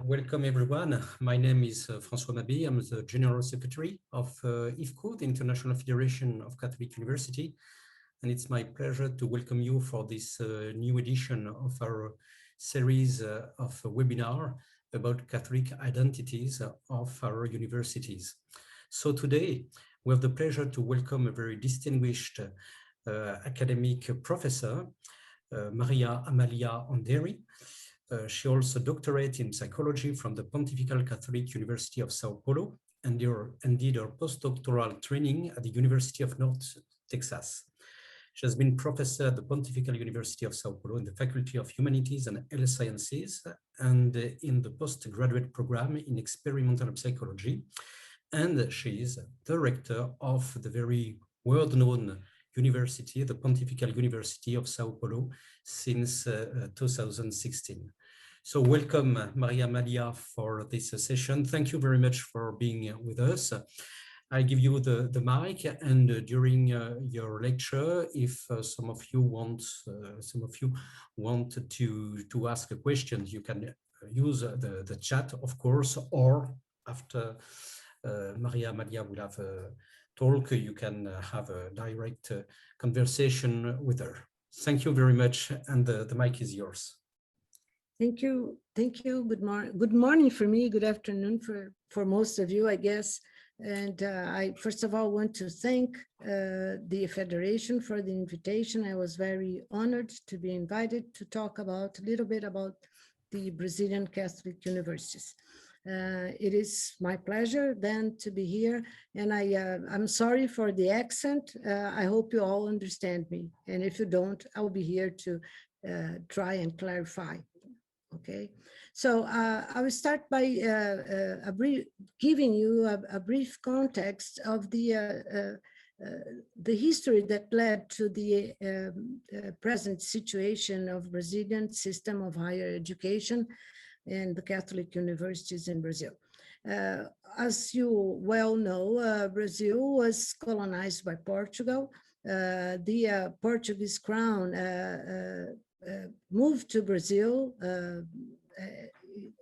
Welcome everyone. My name is François Mabé. I'm the General Secretary of IFCU, the International Federation of Catholic University. And it's my pleasure to welcome you for this new edition of our series of webinar about Catholic identities of our universities. So today we have the pleasure to welcome a very distinguished academic professor, Maria Amalia Andery. She also doctorate in psychology from the Pontifical Catholic University of Sao Paulo and did her postdoctoral training at the University of North Texas. She has been professor at the Pontifical University of Sao Paulo in the Faculty of Humanities and Health Sciences and in the postgraduate program in experimental psychology. And she is the rector of the very world-known university, the Pontifical University of Sao Paulo, since 2016. So welcome, Maria Amalia, for this session. Thank you very much for being with us. I give you the mic, and during your lecture, if some of you want to ask a question, you can use the chat, of course, or after Maria Amalia will have a talk, you can have a direct conversation with her. Thank you very much, and the mic is yours. Thank you. Good morning for me. Good afternoon for most of you, I guess. And I first of all want to thank the Federation for the invitation. I was very honored to be invited to talk a little bit about the Brazilian Catholic universities. It is my pleasure then to be here, and I'm sorry for the accent. I hope you all understand me, and if you don't, I'll be here to try and clarify. Okay, so I will start by giving you a brief context of the history that led to the present situation of Brazilian system of higher education and the Catholic universities in Brazil. As you well know, Brazil was colonized by Portugal. The Portuguese crown moved to Brazil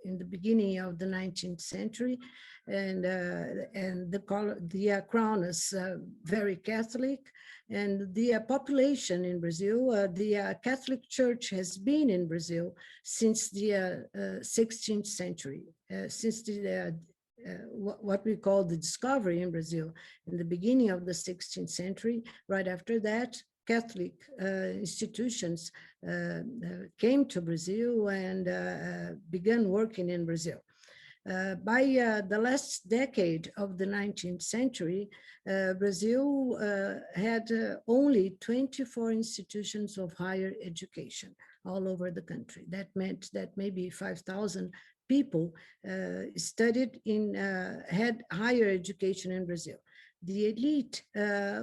in the beginning of the 19th century, and the crown is very Catholic, and the population in Brazil, the Catholic Church has been in Brazil since the 16th century, since what we call the discovery in Brazil in the beginning of the 16th century. Right after that, Catholic institutions came to Brazil and began working in Brazil. By the last decade of the 19th century, Brazil had only 24 institutions of higher education all over the country. That meant that maybe 5,000 people studied had higher education in Brazil. The elite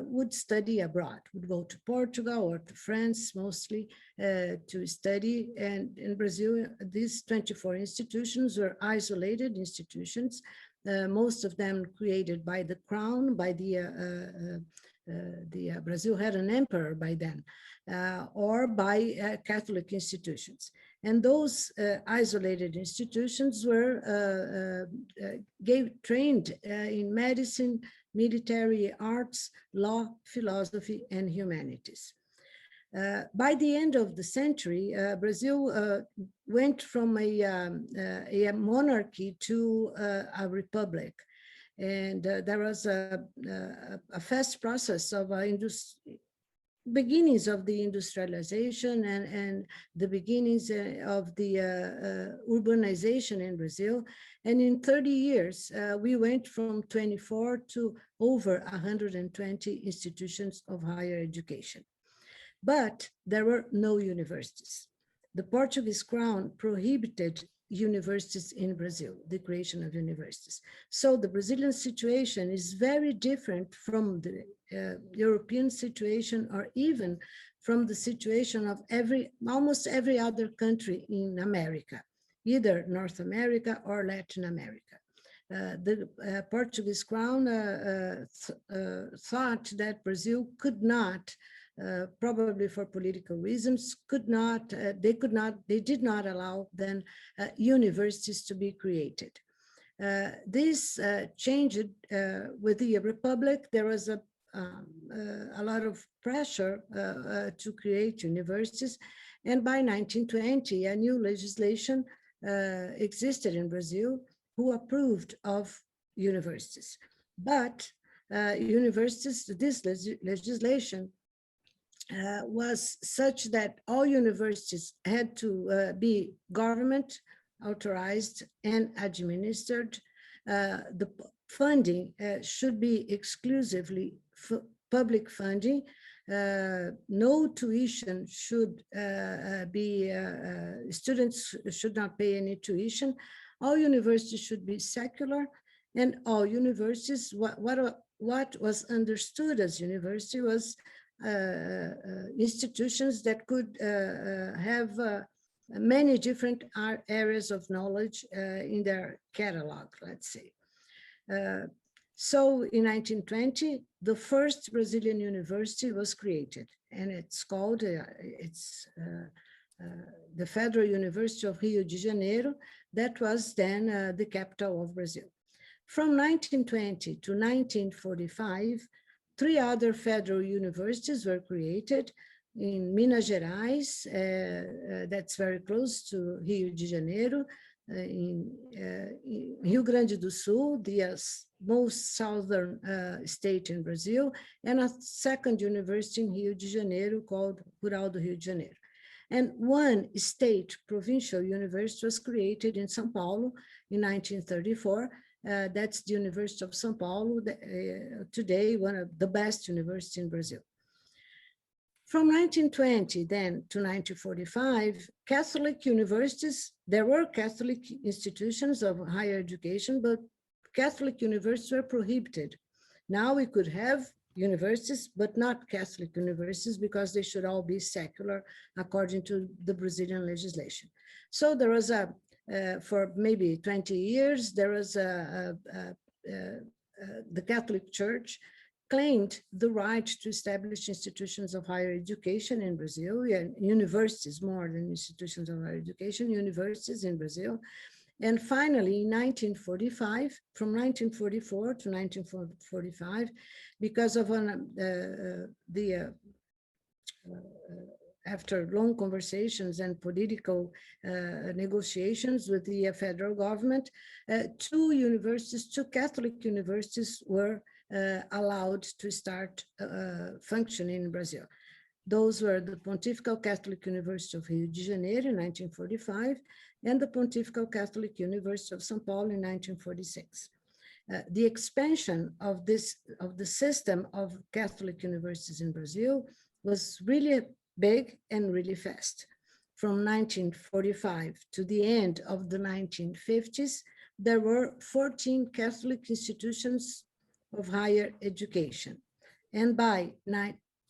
would study abroad, would go to Portugal or to France mostly to study. And in Brazil, these 24 institutions were isolated institutions, most of them created by the crown, by Brazil had an emperor by then, or by Catholic institutions. And those isolated institutions were trained in medicine, military, arts, law, philosophy, and humanities. By the end of the century, Brazil went from a monarchy to a republic. And there was a fast process of beginnings of the industrialization and the beginnings of the urbanization in Brazil. And in 30 years, we went from 24 to over 120 institutions of higher education. But there were no universities. The Portuguese crown prohibited universities in Brazil, the creation of universities. So the Brazilian situation is very different from the European situation, or even from the situation of almost every other country in America, either North America or Latin America. The Portuguese crown thought that Brazil could not probably for political reasons, they did not allow then universities to be created. This changed with the Republic. There was a lot of pressure to create universities. And by 1920, a new legislation existed in Brazil who approved of universities. But universities, this legislation was such that all universities had to be government authorized and administered. The funding should be exclusively public funding. No tuition should be, students should not pay any tuition. All universities should be secular, and all universities, what was understood as university was institutions that could have many different areas of knowledge in their catalog, let's say. So in 1920, the first Brazilian university was created, and it's called, the Federal University of Rio de Janeiro. That was then the capital of Brazil. From 1920 to 1945, 3 other federal universities were created in Minas Gerais, that's very close to Rio de Janeiro, in Rio Grande do Sul, the most southern state in Brazil, and a second university in Rio de Janeiro called Rural do Rio de Janeiro. And one state provincial university was created in São Paulo in 1934. That's the University of São Paulo, today one of the best universities in Brazil. From 1920 then to 1945, Catholic universities, there were Catholic institutions of higher education, but Catholic universities were prohibited. Now we could have universities, but not Catholic universities, because they should all be secular according to the Brazilian legislation. So there was for maybe 20 years, there was the Catholic Church claimed the right to establish institutions of higher education in Brazil, and universities more than institutions of higher education, universities in Brazil. And finally, in 1945, from 1944 to 1945, because of after long conversations and political negotiations with the federal government, 2 universities, 2 Catholic universities were allowed to start functioning in Brazil. Those were the Pontifical Catholic University of Rio de Janeiro in 1945 and the Pontifical Catholic University of São Paulo in 1946. The expansion of the system of Catholic universities in Brazil was really big and really fast. From 1945 to the end of the 1950s, there were 14 Catholic institutions of higher education. And by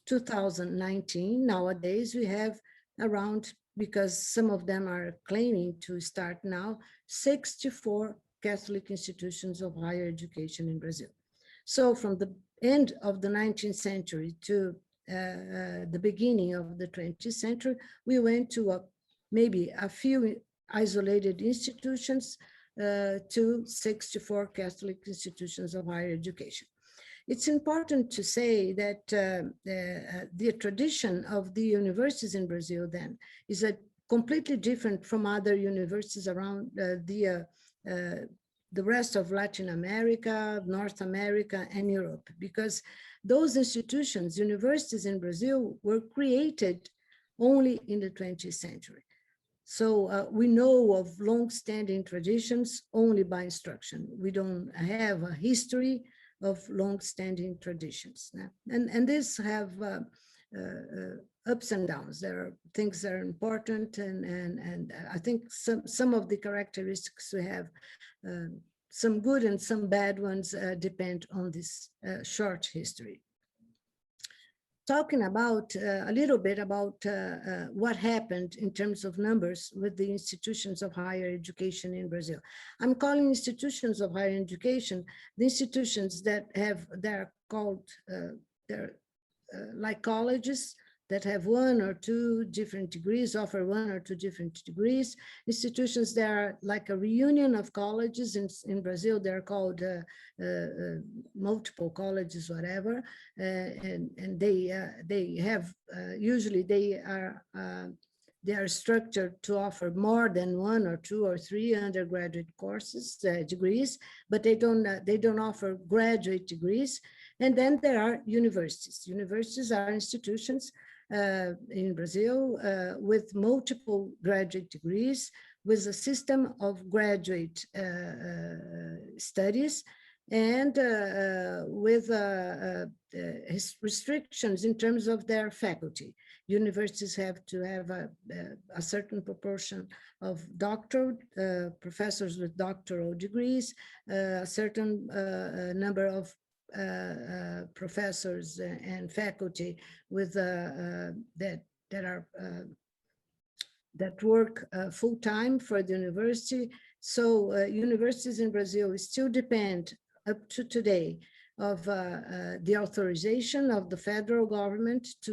2019, nowadays, we have around, because some of them are claiming to start now, 64 Catholic institutions of higher education in Brazil. So from the end of the 19th century to the beginning of the 20th century, we went to maybe a few isolated institutions to 64 Catholic institutions of higher education. It's important to say that the tradition of the universities in Brazil then is completely different from other universities around the rest of Latin America, North America, and Europe, because those institutions, universities in Brazil, were created only in the 20th century. So we know of long-standing traditions only by instruction. We don't have a history of long-standing traditions. And this have ups and downs. There are things that are important, and I think some of the characteristics we have, some good and some bad ones, depend on this short history. Talking about a little bit about what happened in terms of numbers with the institutions of higher education in Brazil. I'm calling institutions of higher education the institutions that are called, they're like colleges, that have one or two different degrees, offer one or two different degrees. Institutions that are like a reunion of colleges. In Brazil, they're called multiple colleges, whatever, and they have usually they are structured to offer more than one or two or three undergraduate courses, degrees, but they don't offer graduate degrees. And then there are universities. Universities are institutions in Brazil with multiple graduate degrees, with a system of graduate studies, and with restrictions in terms of their faculty. Universities have to have a certain proportion of doctoral professors with doctoral degrees, a certain number of professors and faculty with that work full-time for the university. So universities in Brazil still depend up to today of the authorization of the federal government to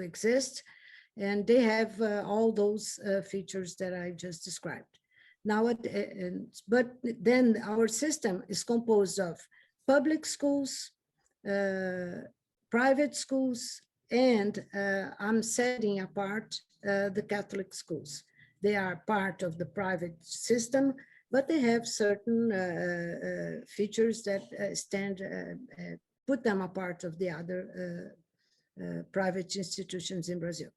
exist, and they have all those features that I just described. Now, but then our system is composed of public schools, private schools, and I'm setting apart the Catholic schools. They are part of the private system, but they have certain features that put them apart of the other private institutions in Brazil.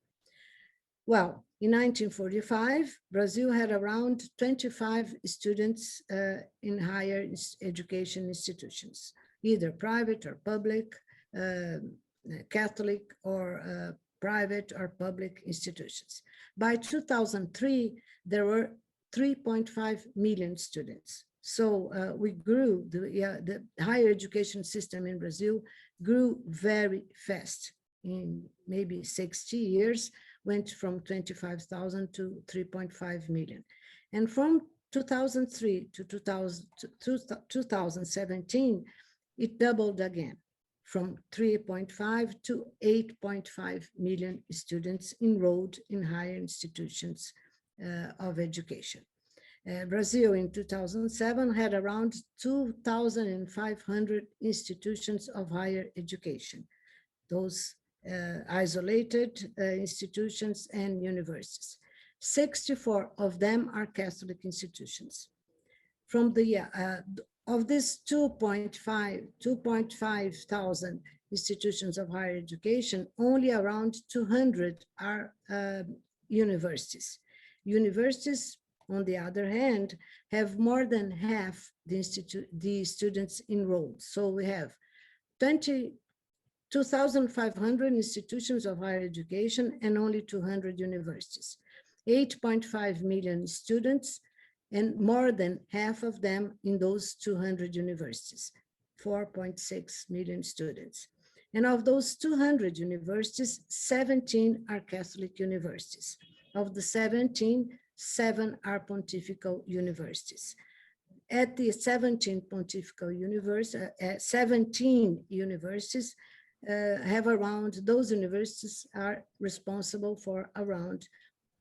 Well, in 1945, Brazil had around 25 students in higher education institutions, either private or public, Catholic or private or public institutions. By 2003, there were 3.5 million students. So we grew, the higher education system in Brazil grew very fast. In maybe 60 years, went from 25,000 to 3.5 million. And from 2003 to 2017, it doubled again, from 3.5 to 8.5 million students enrolled in higher institutions of education. Brazil in 2007 had around 2,500 institutions of higher education, those isolated institutions and universities. 64 of them are Catholic institutions. From the of this 2.5 thousand institutions of higher education, only around 200 are universities. Universities, on the other hand, have more than half the students enrolled. So we have 2,500 institutions of higher education and only 200 universities, 8.5 million students, and more than half of them in those 200 universities, 4.6 million students. And of those 200 universities, 17 are Catholic universities. Of the 17, 7 are Pontifical universities. At the 17 Pontifical universities, 17 universities have around, those universities are responsible for around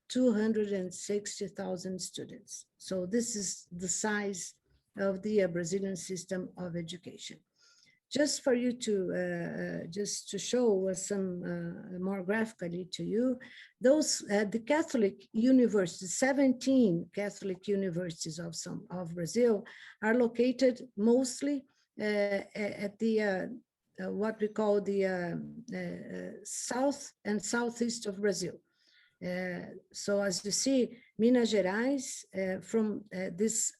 260,000 students. So this is the size of the Brazilian system of education. Just for you to, just to show some more graphically to you, those, the Catholic universities, 17 Catholic universities of Brazil are located mostly at the, what we call the south and southeast of Brazil. So as you see, Minas Gerais, from this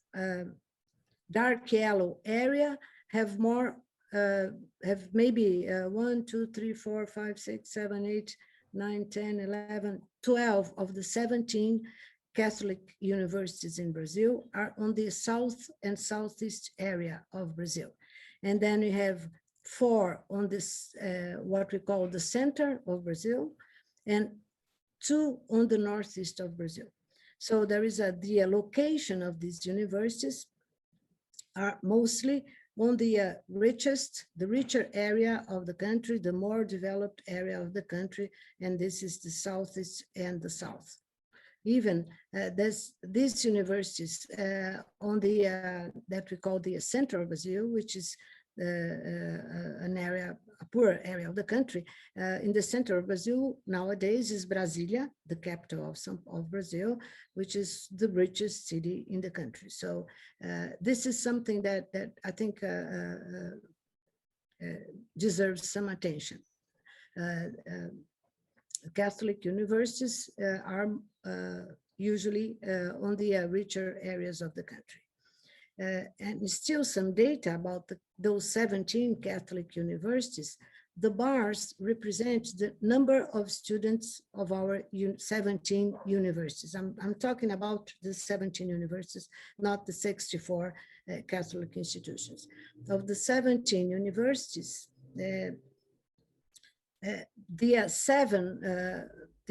dark yellow area, have more, have maybe 1, 2, 3, 4, 5, 6, 7, 8, 9, 10, 11, 12 of the 17 Catholic universities in Brazil are on the south and southeast area of Brazil. And then we have 4 on this, what we call the center of Brazil, and 2 on the northeast of Brazil. So there is the location of these universities are mostly on the richer area of the country, the more developed area of the country, and this is the southeast and the south. Even these universities on the that we call the center of Brazil, which is an area, a poor area of the country. In the center of Brazil nowadays is Brasilia, the capital of Brazil, which is the richest city in the country. So this is something that I think deserves some attention. Catholic universities are usually on the richer areas of the country. And still some data about those 17 Catholic universities. The bars represent the number of students of our 17 universities. I'm talking about the 17 universities, not the 64 Catholic institutions. Of the 17 universities, the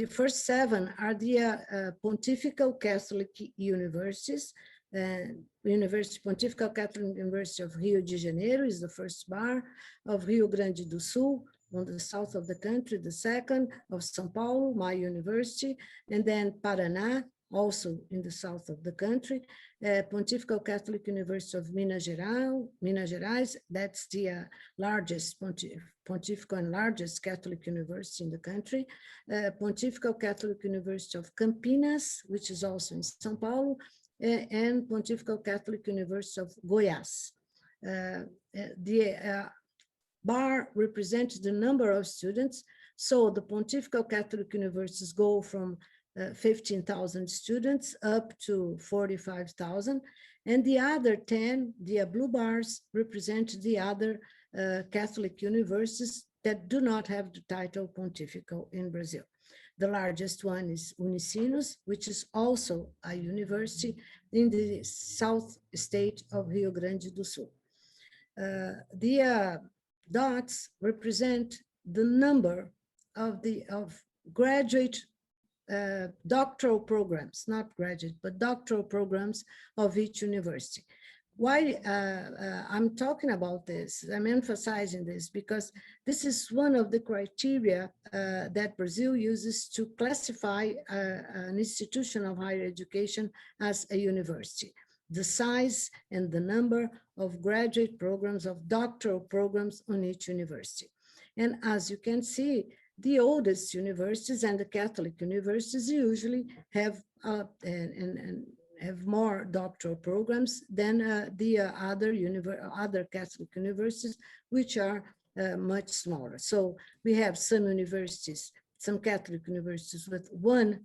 first 7 are the Pontifical Catholic universities. Pontifical Catholic University of Rio de Janeiro is the first bar, of Rio Grande do Sul on the south of the country, the second, of São Paulo, my university, and then Paraná, also in the south of the country, Pontifical Catholic University of Minas Gerais, that's the largest Pontifical and largest Catholic university in the country, Pontifical Catholic University of Campinas, which is also in São Paulo, and Pontifical Catholic University of Goiás. The bar represents the number of students. So the Pontifical Catholic universities go from 15,000 students up to 45,000. And the other 10, the blue bars, represent the other Catholic universities that do not have the title Pontifical in Brazil. The largest one is Unicinos, which is also a university in the south state of Rio Grande do Sul. The dots represent the number of graduate doctoral programs, not graduate, but doctoral programs of each university. Why I'm talking about this, I'm emphasizing this, because this is one of the criteria that Brazil uses to classify an institution of higher education as a university. The size and the number of graduate programs, of doctoral programs on each university. And as you can see, the oldest universities and the Catholic universities usually have have more doctoral programs than the other Catholic universities, which are much smaller. So we have some universities, some Catholic universities with 1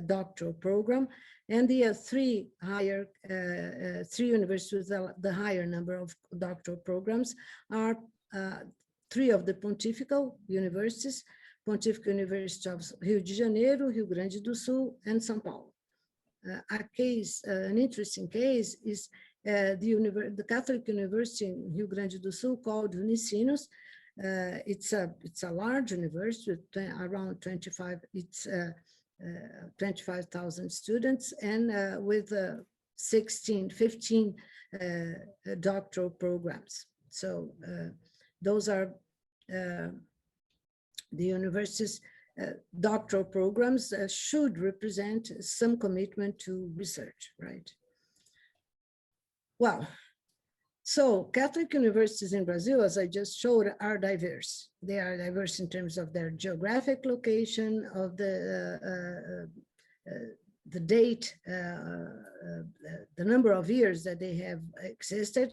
doctoral program, and the three universities with the higher number of doctoral programs are 3 of the Pontifical universities, Pontifical University of Rio de Janeiro, Rio Grande do Sul, and São Paulo. An interesting case is the Catholic University in Rio Grande do Sul called Unicinos. It's a large university with around 25,000 students and with 15 doctoral programs. So those are the university's doctoral programs should represent some commitment to research, right? Well, so Catholic universities in Brazil, as I just showed, are diverse. They are diverse in terms of their geographic location, of the date, the number of years that they have existed.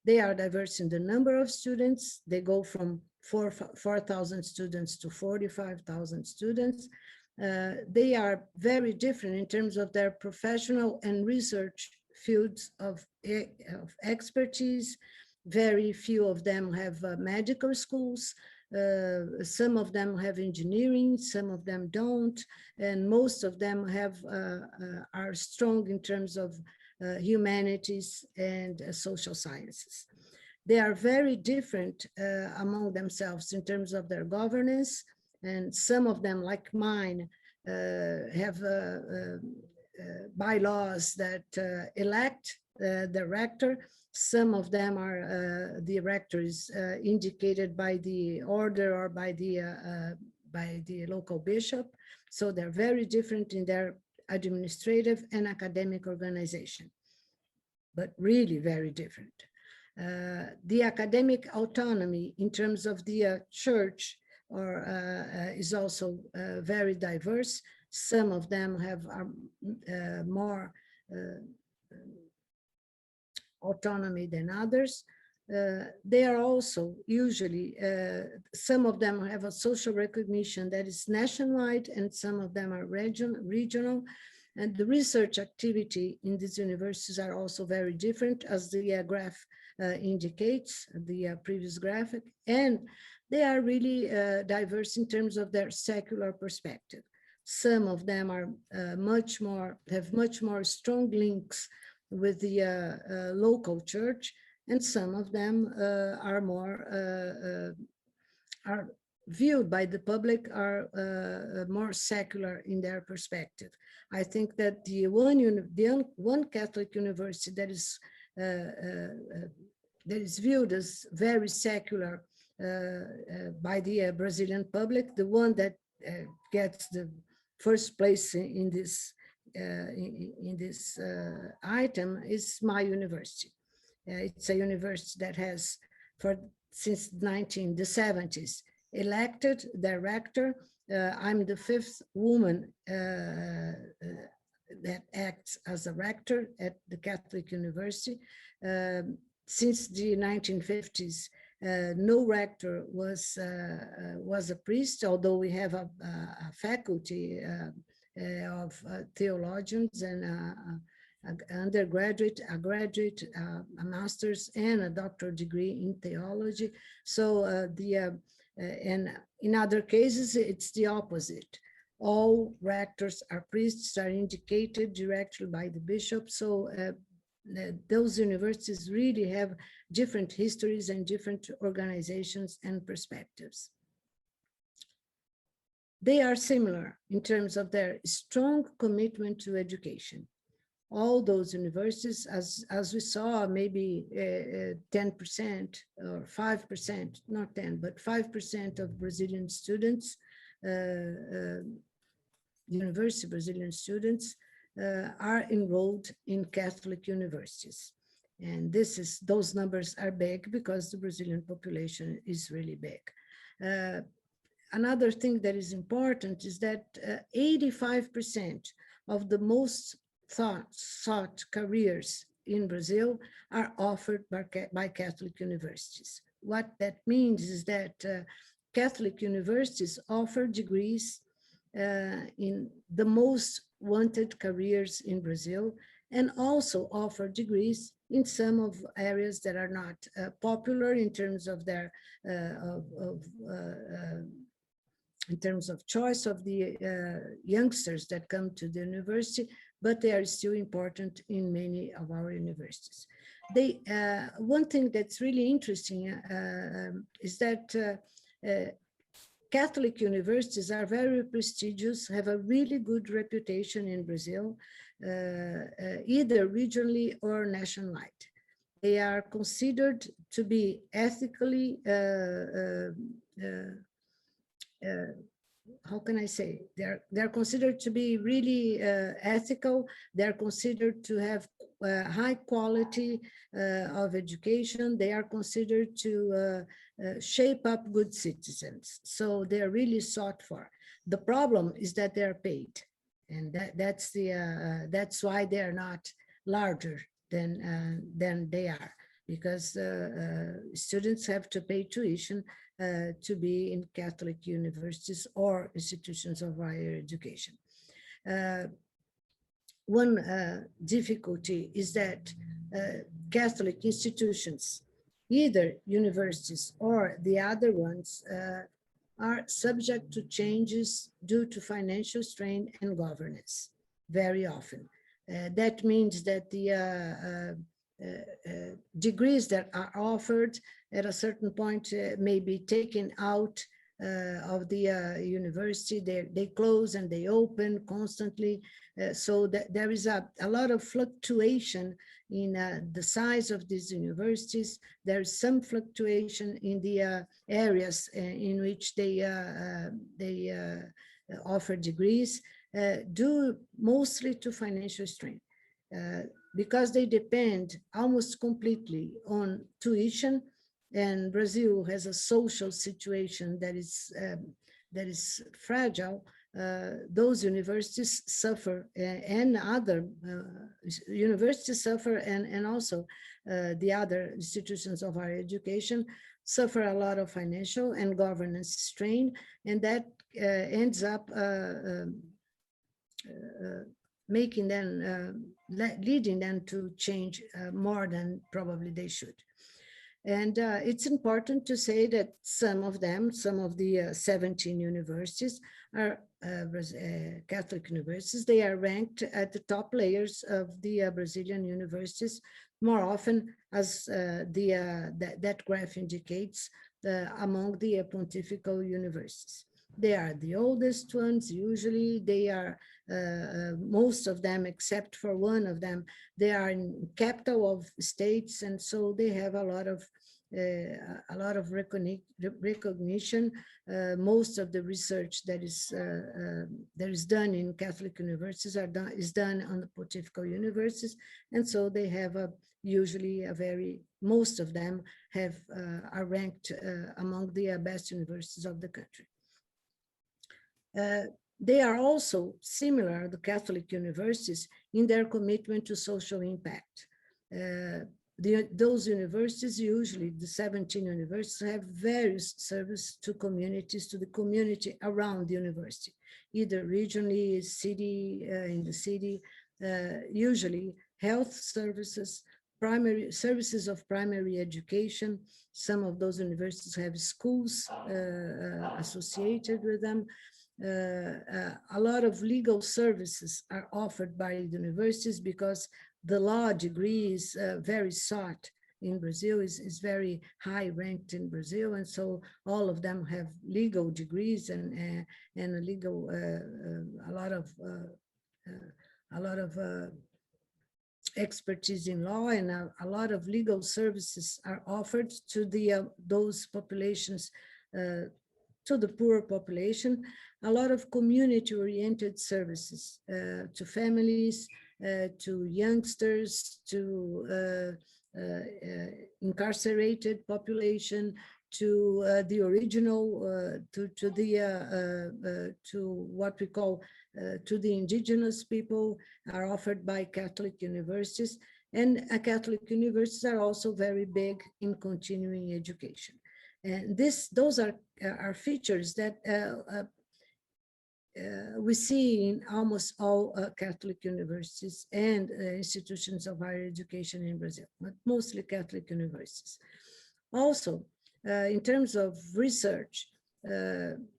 They are diverse in the number of students. They go from 4,000 students to 45,000 students. They are very different in terms of their professional and research fields of expertise. Very few of them have medical schools. Some of them have engineering, some of them don't, and most of them are strong in terms of humanities and social sciences. They are very different among themselves in terms of their governance, and some of them, like mine, have bylaws that elect the rector. Some of them are, the rector is indicated by the order or by the local bishop. So they're very different in their administrative and academic organization, but really very different. The academic autonomy in terms of the church is also very diverse. Some of them have more autonomy than others. They are also usually, some of them have a social recognition that is nationwide, and some of them are regional. And the research activity in these universities are also very different, as the graph indicates, the previous graphic, and they are really diverse in terms of their secular perspective. Some of them are have much more strong links with the local church, and some of them are viewed by the public are more secular in their perspective. I think that the one Catholic university that is viewed as very secular by the Brazilian public, the one that gets the first place in this item is my university. It's a university that has, since the 1970s, elected their rector. I'm the 5th woman that acts as a rector at the Catholic University. Since the 1950s, no rector was a priest, although we have a faculty of theologians and an undergraduate, a graduate, a master's, and a doctoral degree in theology. So and in other cases, it's the opposite. All rectors are priests, are indicated directly by the bishop. So those universities really have different histories and different organizations and perspectives. They are similar in terms of their strong commitment to education. All those universities, as we saw, maybe 10% or 5%, not 10, but 5% of Brazilian students, university Brazilian students, are enrolled in Catholic universities. And those numbers are big because the Brazilian population is really big. Another thing that is important is that 85% of the most sought careers in Brazil are offered by Catholic universities. What that means is that Catholic universities offer degrees in the most wanted careers in Brazil, and also offer degrees in some of areas that are not popular in terms of their in terms of choice of the youngsters that come to the university, but they are still important in many of our universities. One thing that's really interesting is that Catholic universities are very prestigious, have a really good reputation in Brazil, either regionally or nationwide. They are considered to be ethically, how can I say? They're considered to be really ethical. They're considered to have high quality of education. They are considered to shape up good citizens. So they're really sought for. The problem is that they're paid, and that's why they're not larger than they are, because students have to pay tuition to be in Catholic universities or institutions of higher education. One difficulty is that Catholic institutions, either universities or the other ones, are subject to changes due to financial strain and governance very often. That means that the degrees that are offered at a certain point may be taken out of the university. They close and they open constantly. So that there is a lot of fluctuation in the size of these universities. There is some fluctuation in the areas in which they offer degrees, due mostly to financial strain, because they depend almost completely on tuition. And Brazil has a social situation that is fragile. Those universities suffer, and other universities suffer, and also the other institutions of higher education suffer a lot of financial and governance strain, and that ends up making them, leading them to change more than probably they should. And it's important to say that some of the 17 universities are Catholic universities. They are ranked at the top layers of the Brazilian universities more often, as that graph indicates, among the Pontifical universities. They are the oldest ones, usually. They are, most of them, except for one of them, they are in capital of states, and so they have a lot of recognition. Most of the research that is done in Catholic universities is done on the Pontifical universities, and so they have usually most of them are ranked among the best universities of the country. They are also similar, the Catholic universities, in their commitment to social impact. Those universities, usually the 17 universities, have various services to communities, to the community around the university, either regionally, in the city, usually health services, primary services of primary education. Some of those universities have schools associated with them. A lot of legal services are offered by universities because the law degree is very sought in Brazil, is very high ranked in Brazil, and so all of them have legal degrees and a lot of expertise in law, and a lot of legal services are offered to those populations, to the poor population. A lot of community-oriented services to families, to youngsters, to incarcerated population, to the original, to what we call to the indigenous people, are offered by Catholic universities, and Catholic universities are also very big in continuing education. And those are features that we see in almost all Catholic universities and institutions of higher education in Brazil, but mostly Catholic universities. Also, in terms of research,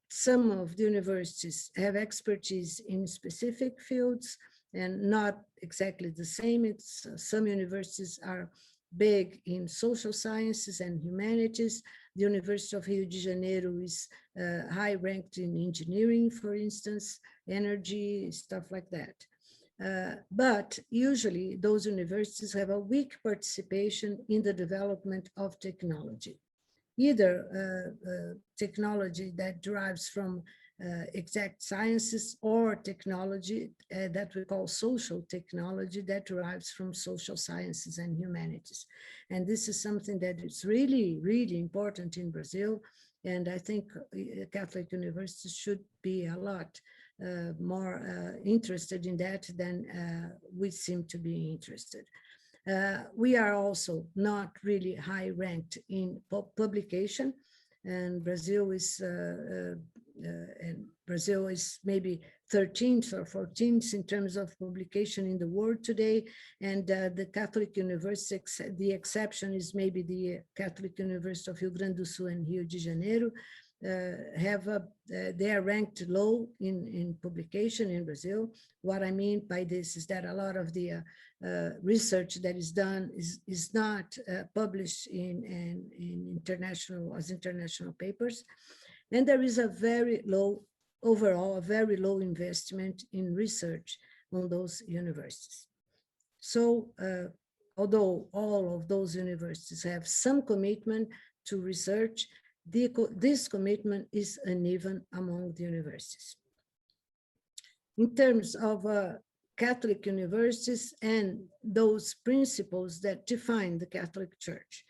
some of the universities have expertise in specific fields and not exactly the same. Some universities are big in social sciences and humanities. The University of Rio de Janeiro is high ranked in engineering, for instance, energy, stuff like that. But usually those universities have a weak participation in the development of technology, either technology that derives from exact sciences, or technology that we call social technology that derives from social sciences and humanities. And this is something that is really, really important in Brazil. And I think Catholic universities should be a lot more interested in that than we seem to be interested. We are also not really high ranked in publication, and Brazil is maybe 13th or 14th in terms of publication in the world today. And the Catholic university, the exception is maybe the Catholic University of Rio Grande do Sul and Rio de Janeiro, they are ranked low in publication in Brazil. What I mean by this is that a lot of the research that is done is not published in international papers. And there is a very low, overall, a very low investment in research on those universities. So although all of those universities have some commitment to research, this commitment is uneven among the universities. In terms of Catholic universities and those principles that define the Catholic Church.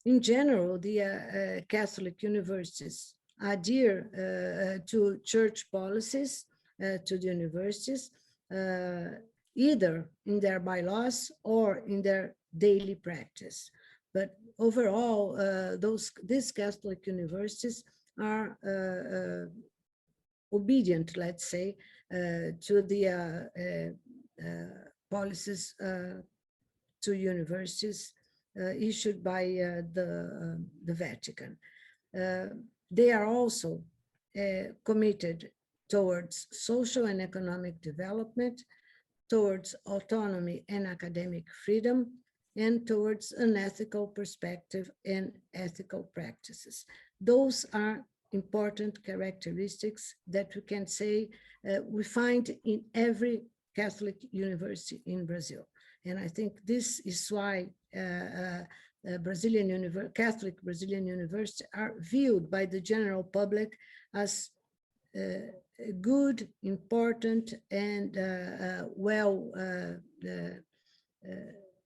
In general, the Catholic universities adhere to church policies to the universities, either in their bylaws or in their daily practice. But overall, these Catholic universities are obedient, let's say, to the policies to universities issued by the Vatican. They are also committed towards social and economic development, towards autonomy and academic freedom, and towards an ethical perspective and ethical practices. Those are important characteristics that we can say we find in every Catholic university in Brazil. And I think this is why Catholic Brazilian universities are viewed by the general public as good, important, and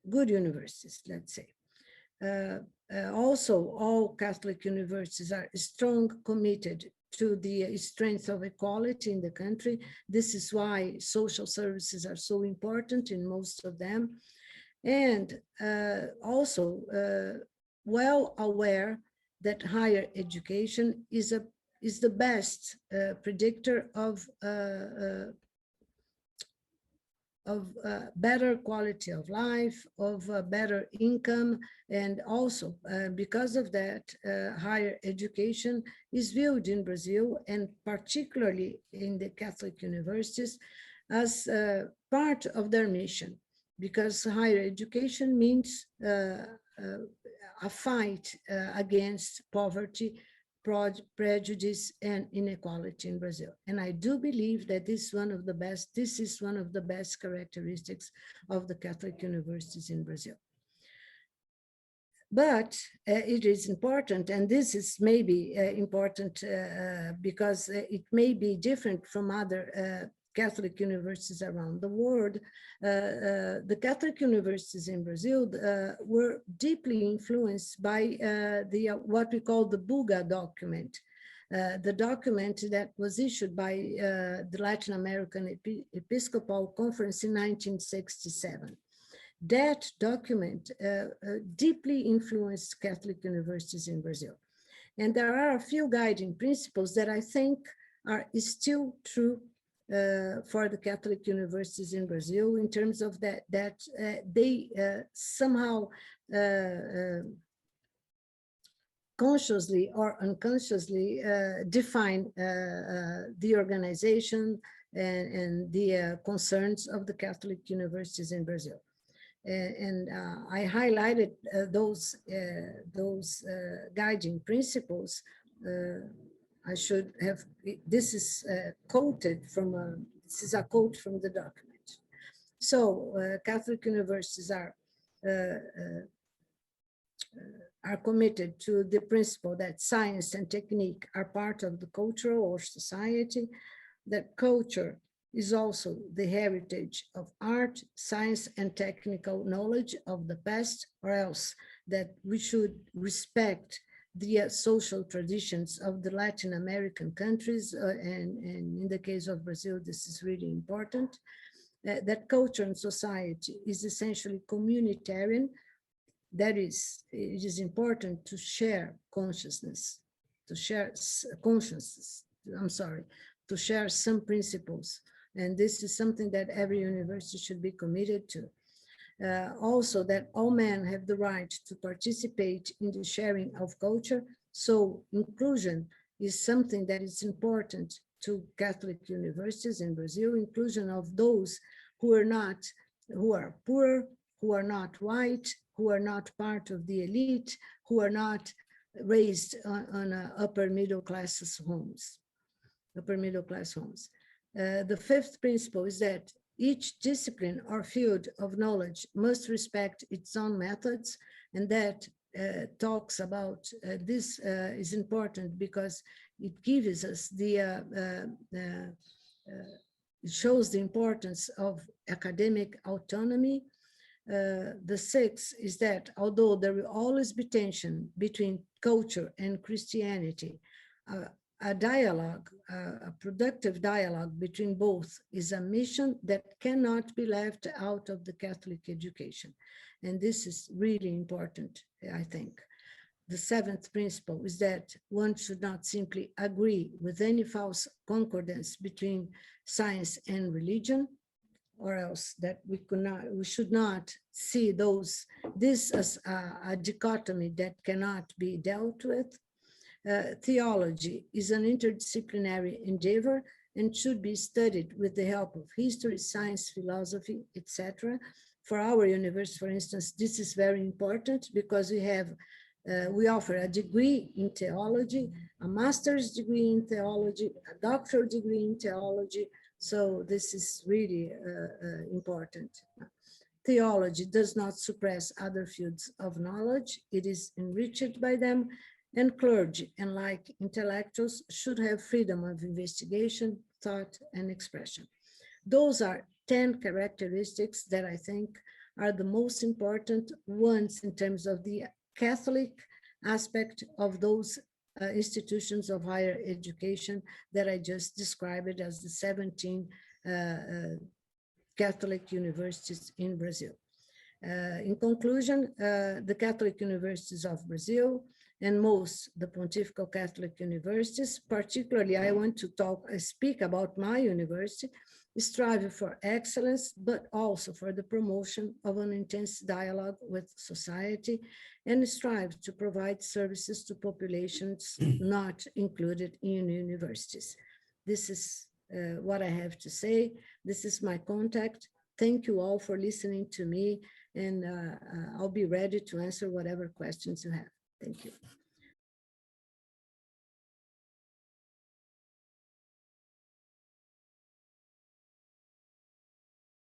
good universities, let's say. Also, all Catholic universities are strong committed to the strength of equality in the country. This is why social services are so important in most of them. And also well aware that higher education is the best predictor of better quality of life, of better income, and also because of that, higher education is viewed in Brazil, and particularly in the Catholic universities, as part of their mission, because higher education means a fight against poverty, prejudice, and inequality in Brazil. And I do believe that this is one of the best characteristics of the Catholic universities in Brazil. But it is important, and this is maybe important because it may be different from other Catholic universities around the world. The Catholic universities in Brazil were deeply influenced by what we call the Buga document, the document that was issued by the Latin American Episcopal Conference in 1967. That document deeply influenced Catholic universities in Brazil. And there are a few guiding principles that I think are still true for the Catholic universities in Brazil, in terms of that they somehow consciously or unconsciously define the organization and the concerns of the Catholic universities in Brazil. And I highlighted those guiding principles. I should have, this is quoted from this is a quote from the document. So Catholic universities are committed to the principle that science and technique are part of the culture or society, that culture is also the heritage of art, science, and technical knowledge of the past, or else that we should respect the social traditions of the Latin American countries, and in the case of Brazil, this is really important, that culture and society is essentially communitarian. That is, it is important to share consciousness, to share some principles. And this is something that every university should be committed to. Also, that all men have the right to participate in the sharing of culture. So inclusion is something that is important to Catholic universities in Brazil, inclusion of those who are poor, who are not white, who are not part of the elite, who are not raised on upper middle class homes. The fifth principle is that each discipline or field of knowledge must respect its own methods, and that talks about this is important because it gives us it shows the importance of academic autonomy. The sixth is that although there will always be tension between culture and Christianity, a dialogue, a productive dialogue between both is a mission that cannot be left out of the Catholic education. And this is really important, I think. The seventh principle is that one should not simply agree with any false concordance between science and religion, or else that we should not see this as a dichotomy that cannot be dealt with. Theology is an interdisciplinary endeavor and should be studied with the help of history, science, philosophy, etc. For our university, for instance, this is very important because we offer a degree in theology, a master's degree in theology, a doctoral degree in theology. So this is really important. Theology does not suppress other fields of knowledge. It is enriched by them, and clergy, and like intellectuals, should have freedom of investigation, thought, and expression. Those are 10 characteristics that I think are the most important ones in terms of the Catholic aspect of those institutions of higher education that I just described as the 17 Catholic universities in Brazil. In conclusion, the Catholic universities of Brazil and the Pontifical Catholic universities, particularly I want to speak about my university, strive for excellence, but also for the promotion of an intense dialogue with society, and strive to provide services to populations not included in universities. This is what I have to say. This is my contact. Thank you all for listening to me, and I'll be ready to answer whatever questions you have. Thank you.